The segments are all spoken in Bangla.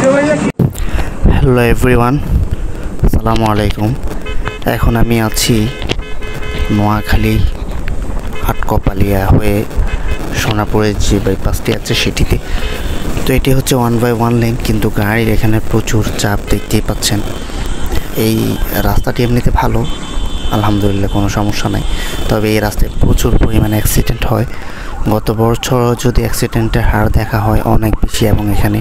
হ্যালো এভরিওয়ান, আসসালামু আলাইকুম। এখন আমি আছি নোয়াখালী আটকপালিয়া হয়ে সোনাপুরের যে বাইপাসটি আছে সেটিতে। তো এটি হচ্ছে 1/1 লেন, কিন্তু গাড়ির এখানে প্রচুর চাপ দেখতেই পাচ্ছেন। এই রাস্তাটি এমনিতে ভালো, আলহামদুলিল্লাহ কোনো সমস্যা নাই। তবে এই রাস্তায় প্রচুর পরিমাণে অ্যাক্সিডেন্ট হয়। গত বছর যদি অ্যাক্সিডেন্টের হার দেখা হয় অনেক বেশি, এবং এখানে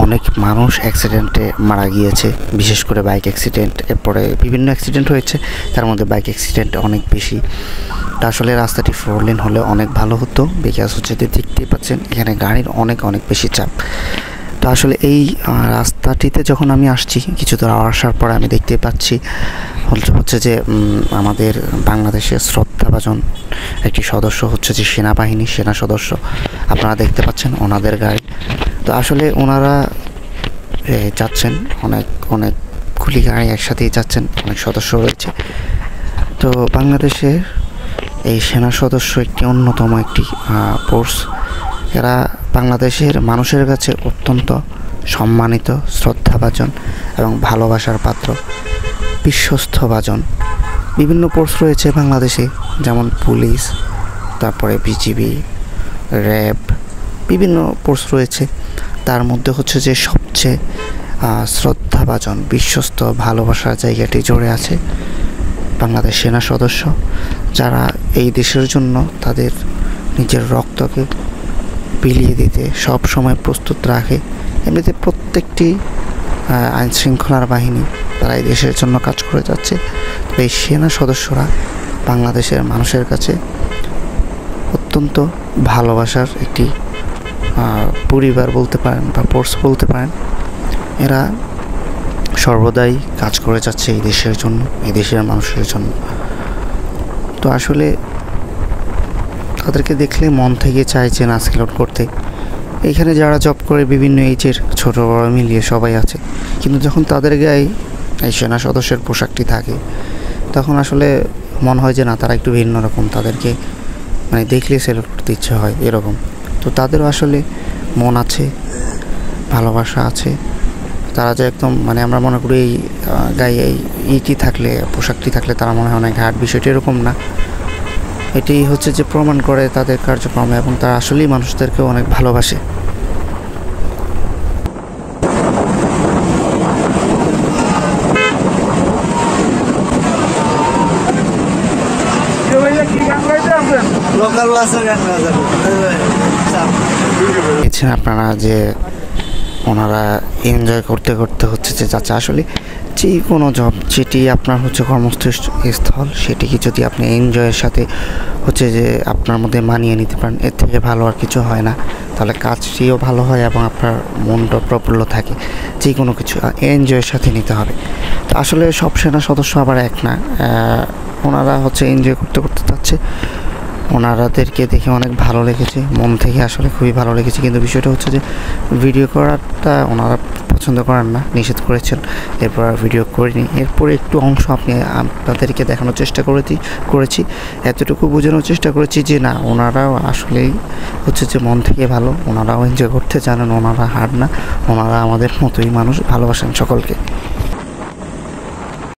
অনেক মানুষ অ্যাক্সিডেন্টে মারা গিয়েছে, বিশেষ করে বাইক অ্যাক্সিডেন্ট। এরপরে বিভিন্ন অ্যাক্সিডেন্ট হয়েছে, তার মধ্যে বাইক অ্যাক্সিডেন্ট অনেক বেশি। তা আসলে রাস্তাটি 4 লেন হলে অনেক ভালো হতো, বিকজ হচ্ছে দেখতেই পাচ্ছেন এখানে গাড়ির অনেক বেশি চাপ। তো আসলে এই রাস্তাটিতে যখন আমি আসছি, কিছু দূর আসার পরে আমি দেখতে পাচ্ছি হচ্ছে যে আমাদের বাংলাদেশের শ্রদ্ধাভাজন একটি সদস্য হচ্ছে যে সেনা সদস্য, আপনারা দেখতে পাচ্ছেন ওনাদের গাড়ি। তো আসলে ওনারা যাচ্ছেন অনেকগুলি গাড়ি একসাথেই যাচ্ছেন, অনেক সদস্য রয়েছে। তো বাংলাদেশের এই সেনা সদস্য একটি অন্যতম একটি ফোর্স। এরা বাংলাদেশের মানুষের কাছে অত্যন্ত সম্মানিত, শ্রদ্ধাভাজন এবং ভালোবাসার পাত্র, বিশ্বস্তভাজন। বিভিন্ন ফোর্স রয়েছে বাংলাদেশে, যেমন পুলিশ, তারপরে বিজিবি, র্যাব, বিভিন্ন ফোর্স রয়েছে। তার মধ্যে হচ্ছে যে সবচেয়ে শ্রদ্ধাভাজন, বিশ্বস্ত, ভালোবাসার জায়গাটি জড়ে আছে বাংলাদেশ সেনা সদস্য, যারা এই দেশের জন্য তাদের নিজের রক্তকে বিলিয়ে দিতে সব সময় প্রস্তুত রাখে। এমনিতে প্রত্যেকটি আইন শৃঙ্খলার বাহিনী তারা এই দেশের জন্য কাজ করে যাচ্ছে। তো এই সেনা সদস্যরা বাংলাদেশের মানুষের কাছে অত্যন্ত ভালোবাসার একটি পরিবার বলতে পারেন বা ফোর্স বলতে পারেন। এরা সর্বদাই কাজ করে যাচ্ছে এই দেশের জন্য, এই দেশের মানুষের জন্য। তো আসলে তাদেরকে দেখলে মন থেকে চাইছে না স্যালুট করতে। এইখানে যারা জব করে বিভিন্ন এইজের ছোটো বড় মিলিয়ে সবাই আছে, কিন্তু যখন তাদের গায়ে এই সেনা সদস্যের পোশাকটি থাকে তখন আসলে মনে হয় যে না, তারা একটু ভিন্ন রকম, তাদেরকে মানে দেখলে স্যালুট করতে ইচ্ছে হয় এরকম। তো তাদেরও আসলে মন আছে, ভালোবাসা আছে। তারা যে একদম মানে আমরা মনে করি এই গায়ে এইটি থাকলে, পোশাকটি থাকলে তারা মনে হয় অনেক ঘাট, বিষয়টি এরকম না। এটি হচ্ছে যে প্রমাণ করে তাদের কার্যক্রমে, এবং তারা আসলেই মানুষদেরকে অনেক ভালোবাসে। আপনারা যে ওনারা এনজয় করতে করতে হচ্ছে যে যাচ্ছে, আসলে যে কোনো জব যেটি আপনার হচ্ছে কর্মস্থল, সেটিকে যদি আপনি এনজয়ের সাথে হচ্ছে যে আপনার মধ্যে মানিয়ে নিতে পারেন, এর থেকে ভালো আর কিছু হয় না। তাহলে কাজটিও ভালো হয় এবং আপনার মনটা প্রফুল্ল থাকে। যে কোনো কিছু এনজয়ের সাথে নিতে হবে। তো আসলে সব সেনা সদস্য আবার এক না, ওনারা হচ্ছে এনজয় করতে করতে যাচ্ছে। ওনারাদেরকে দেখে অনেক ভালো লেগেছে, মন থেকে আসলে খুবই ভালো লেগেছে। কিন্তু বিষয়টা হচ্ছে যে ভিডিও করাটা ওনারা পছন্দ করেন না, নিষেধ করেছেন, এরপর ভিডিও করিনি। এরপরে একটু অংশ আপনাদেরকে দেখানোর চেষ্টা করেছি, এতটুকু বোঝানোর চেষ্টা করেছি যে না, ওনারাও আসলেই হচ্ছে যে মন থেকে ভালো, ওনারাও এনজয় করতে জানেন, ওনারা হার না, ওনারা আমাদের মতোই মানুষ, ভালোবাসেন সকলকে।